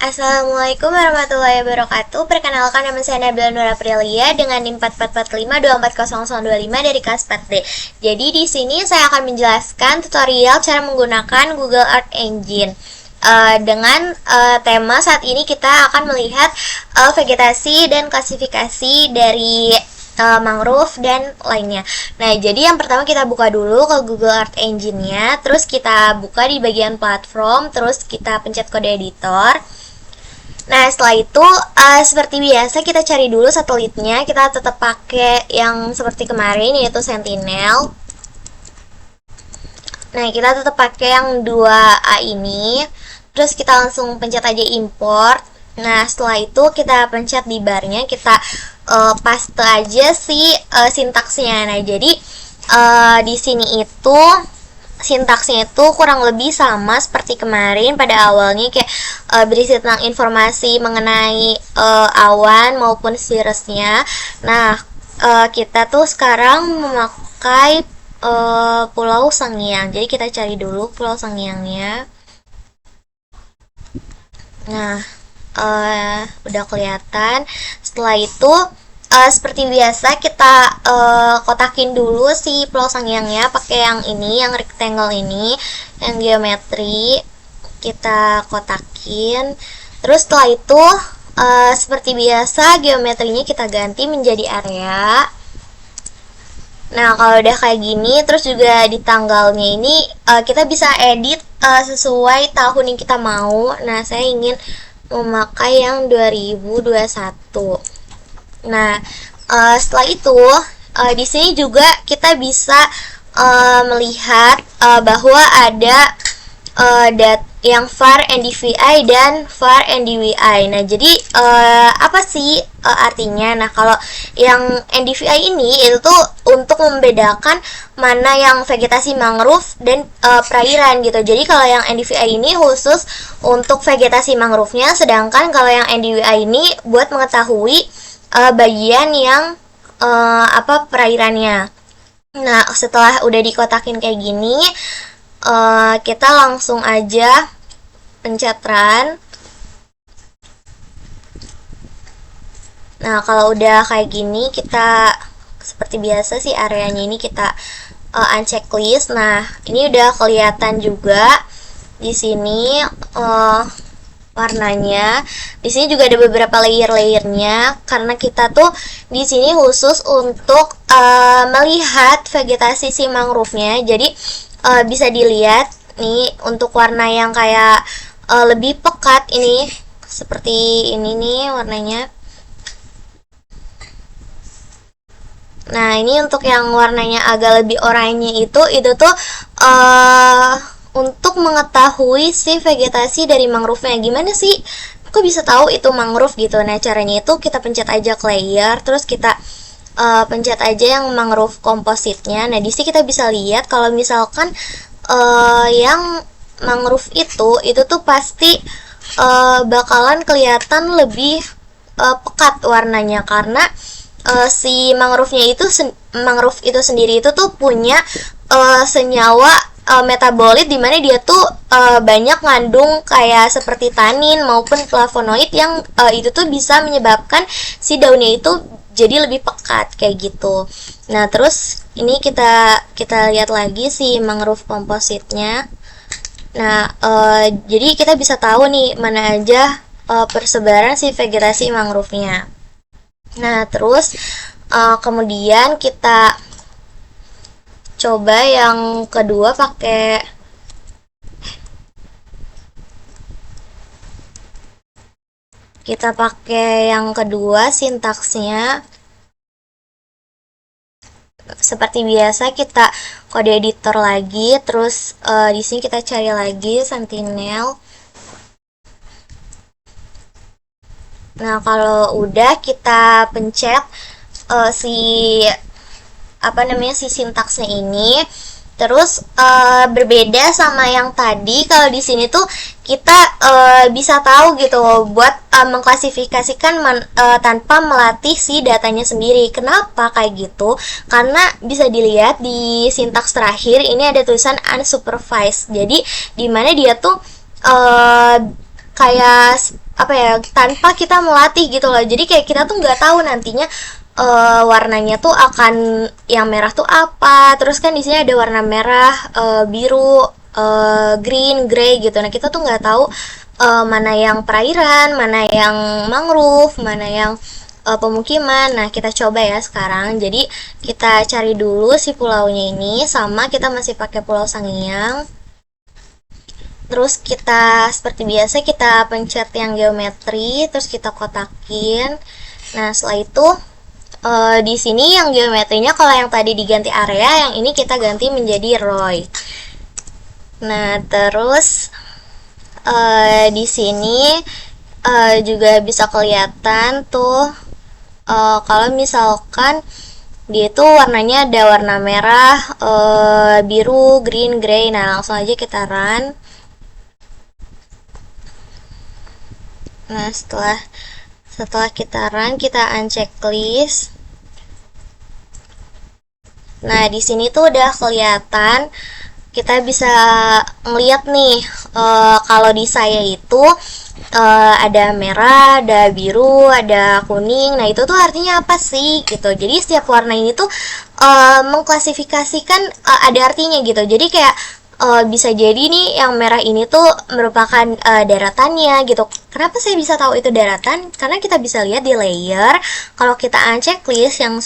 Assalamualaikum warahmatullahi wabarakatuh. Perkenalkan, nama saya Nabila Nur Aprilia dengan NIM 4445240025 dari kelas 4D. Jadi di sini saya akan menjelaskan tutorial cara menggunakan Google Earth Engine. Dengan tema saat ini kita akan melihat vegetasi dan klasifikasi dari mangrove dan lainnya. Nah, jadi yang pertama kita buka dulu ke Google Earth Engine-nya, terus kita buka di bagian platform, terus kita pencet kode editor. Nah, setelah itu seperti biasa kita cari dulu satelitnya. Kita tetap pakai yang seperti kemarin, yaitu Sentinel. Nah, kita tetap pakai yang 2A ini. Terus kita langsung pencet aja import. Nah, setelah itu kita pencet di barnya, kita paste aja si sintaksnya. Nah, jadi di sini itu sintaksnya itu kurang lebih sama seperti kemarin pada awalnya, kayak berisi tentang informasi mengenai awan maupun cirrusnya. Nah, kita tuh sekarang memakai Pulau Sangiang. Jadi kita cari dulu Pulau Sangiangnya. Nah, udah kelihatan. Setelah itu seperti biasa kita kotakin dulu si Pulau Sangiangnya pakai yang ini, yang rectangle ini, yang geometri. Kita kotakin. Terus setelah itu seperti biasa geometrinya kita ganti menjadi area. Nah, kalau udah kayak gini, terus juga di tanggalnya ini kita bisa edit sesuai tahun yang kita mau. Nah, saya ingin memakai yang 2021. Nah, setelah itu di sini juga kita bisa melihat bahwa ada yang var NDVI dan var NDWI. Nah, jadi apa sih artinya? Nah, kalau yang NDVI ini itu tuh untuk membedakan mana yang vegetasi mangrove dan perairan gitu. Jadi kalau yang NDVI ini khusus untuk vegetasi mangrove-nya, sedangkan kalau yang NDWI ini buat mengetahui bagian yang perairannya. Nah, setelah udah dikotakin kayak gini, kita langsung aja pencet run. Nah, kalau udah kayak gini, kita seperti biasa sih areanya ini kita uncheck list. Nah, ini udah kelihatan juga di sini warnanya. Di sini juga ada beberapa layer-layernya karena kita tuh di sini khusus untuk melihat vegetasi si mangrove-nya. Jadi bisa dilihat nih untuk warna yang kayak lebih pekat ini seperti ini nih warnanya. Nah, ini untuk yang warnanya agak lebih oranye itu tuh untuk mengetahui si vegetasi dari mangrove-nya. Gimana sih kok bisa tahu itu mangrove gitu? Nah, caranya itu kita pencet aja ke layer, terus kita pencet aja yang mangrove composite-nya. Nah, di sini kita bisa lihat kalau misalkan yang mangrove itu tuh pasti bakalan kelihatan lebih pekat warnanya karena si mangrove-nya itu mangrove itu sendiri itu tuh punya senyawa metabolit, dimana dia tuh banyak ngandung kayak seperti tanin maupun flavonoid yang itu tuh bisa menyebabkan si daunnya itu jadi lebih pekat kayak gitu. Nah, terus ini kita lihat lagi si mangrove composite-nya. Nah, jadi kita bisa tahu nih mana aja persebaran si vegetasi mangrove-nya. Nah, terus kemudian kita coba yang kedua pakai yang kedua sintaksnya. Seperti biasa kita kode editor lagi, terus di sini kita cari lagi Sentinel. Nah, kalau udah kita pencet si sintaksnya ini. Terus berbeda sama yang tadi, kalau di sini tuh kita bisa tahu gitu buat mengklasifikasikan tanpa melatih si datanya sendiri. Kenapa kayak gitu? Karena bisa dilihat di sintaks terakhir ini ada tulisan unsupervised. Jadi dimana dia tuh kayak apa ya, tanpa kita melatih gitu loh. Jadi kayak kita tuh nggak tahu nantinya warnanya tuh akan yang merah tuh apa. Terus kan di sini ada warna merah, biru, green, grey gitu. Nah kita tuh nggak tahu mana yang perairan, mana yang mangrove, mana yang pemukiman. Nah kita coba ya sekarang. Jadi kita cari dulu si pulaunya ini, sama kita masih pakai Pulau Sangiang. Terus kita seperti biasa kita pencet yang geometri, terus kita kotakin. Nah setelah itu di sini yang geometrinya kalau yang tadi diganti area, yang ini kita ganti menjadi Roy. Nah terus di sini juga bisa kelihatan tuh kalau misalkan dia itu warnanya ada warna merah, biru, green, grey. Nah langsung aja kita run. Nah setelah kita run, kita uncheck list. Nah di sini tuh udah kelihatan, kita bisa ngeliat nih kalau di saya itu ada merah, ada biru, ada kuning. Nah itu tuh artinya apa sih gitu. Jadi setiap warna ini tuh mengklasifikasikan ada artinya gitu. Jadi kayak bisa jadi nih yang merah ini tuh merupakan daratannya gitu. Kenapa saya bisa tahu itu daratan? Karena kita bisa lihat di layer. Kalau kita uncheck list yang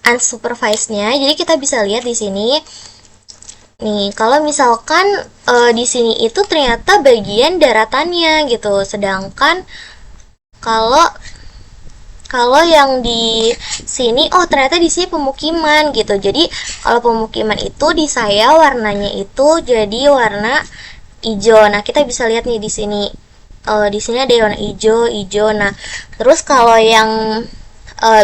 unsupervised-nya, jadi kita bisa lihat di sini. Nih, kalau misalkan di sini itu ternyata bagian daratannya gitu. Sedangkan kalau kalau yang di sini, oh ternyata di sini pemukiman gitu. Jadi kalau pemukiman itu di saya warnanya itu jadi warna hijau. Nah kita bisa lihat nih di sini. Di sini ada warna hijau, hijau. Nah terus kalau yang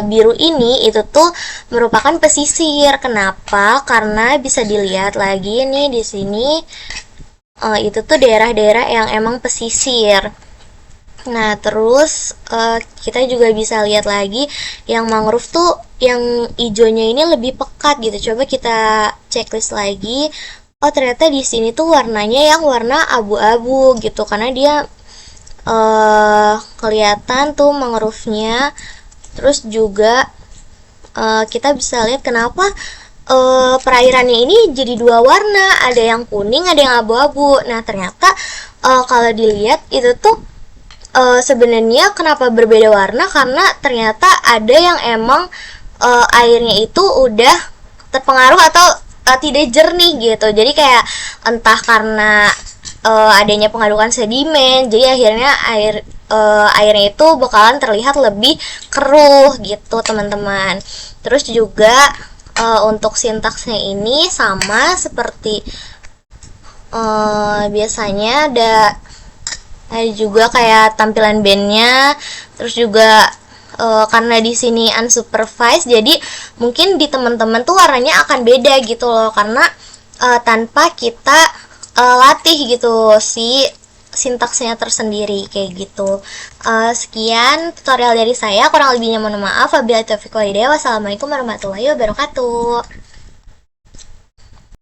biru ini itu tuh merupakan pesisir. Kenapa? Karena bisa dilihat lagi nih di sini itu tuh daerah-daerah yang emang pesisir. Nah terus kita juga bisa lihat lagi yang mangrove tuh yang hijaunya ini lebih pekat gitu. Coba kita checklist lagi. Oh ternyata di sini tuh warnanya yang warna abu-abu gitu, karena dia kelihatan tuh mangrove-nya. Terus juga kita bisa lihat kenapa perairannya ini jadi dua warna, ada yang kuning, ada yang abu-abu. Nah ternyata kalau dilihat itu tuh sebenarnya kenapa berbeda warna, karena ternyata ada yang emang airnya itu udah terpengaruh atau tidak jernih gitu. Jadi kayak entah karena adanya pengadukan sedimen, jadi akhirnya airnya itu bakalan terlihat lebih keruh gitu teman-teman. Terus juga untuk sintaksnya ini sama seperti biasanya, ada juga kayak tampilan bandnya. Terus juga karena di sini unsupervised, jadi mungkin di teman-teman tuh warnanya akan beda gitu loh, karena tanpa kita latih gitu si sintaksnya tersendiri kayak gitu. Sekian tutorial dari saya, kurang lebihnya mohon maaf. Wabillahi taufiq wal hidayah. Wassalamualaikum warahmatullahi wabarakatuh.